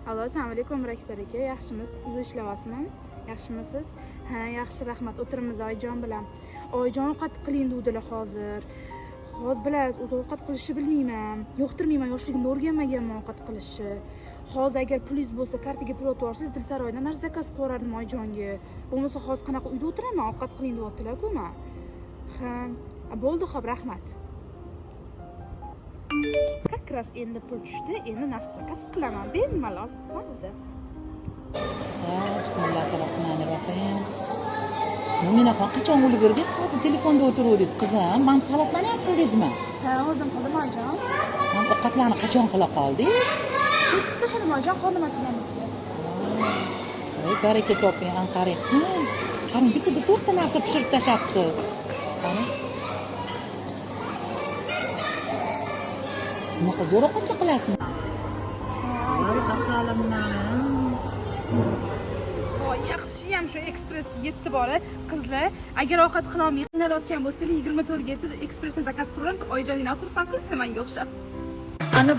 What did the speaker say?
Alo, assalomu alaykum Rakbar aka. Yaxshimisiz? Tuzuk ishlayapsizmi? Yaxshimisiz? Ha, yaxshi, rahmat. O'tiramiz Oyjon bilan. Oyjon ovqat qiling dedilar hozir. Hozir bilasiz, o'zi ovqat qilishni bilmayman. Yo'qtirmayman, yoshligimda o'rganmaganman ovqat qilishni. Hozir agar pulingiz bo'lsa, kartaga pul o'tib olsangiz, Dilsaroydan narsa zakaz qo'yardim Oyjonga. Bo'lmasa hozir qanaqa uyda o'tiraman, ovqat qiling deyaptilar-ku men. Ha, bo'ldi, xo'p, rahmat. Как раз endi pul tushdi, endi narsa zakaz qilaman, bemalol, mazza. Bismillahirrohmanirrohim. Mo'minaxon, qachon ulgurdingiz? Hozir telefonda o'tiruvdingiz, qizim. Men salatlarni ham qildingizmi? Ha, o'zim qildim Oyjon. Men ovqatlarni qachon qila qoldingiz? Biz tashladim Oyjon, qornim ochganimizga. Voy, baraka toping, anqaring. Qarang, bittada 4 ta narsa pishirib tashlabsiz. Qani? Shunaqa zo'r ovqat qilasizmi? Voy, asalimlarim. Voy, yaxshiyam shu ekspressga yetdi bora. Qizlar, agar ovqat qila olmay qiynalayotgan bo'lsangiz, 24 ga yetdi ekspressni zakaz qilamiz. Oyjoningni xursand qilsa menga o'xshab. Ana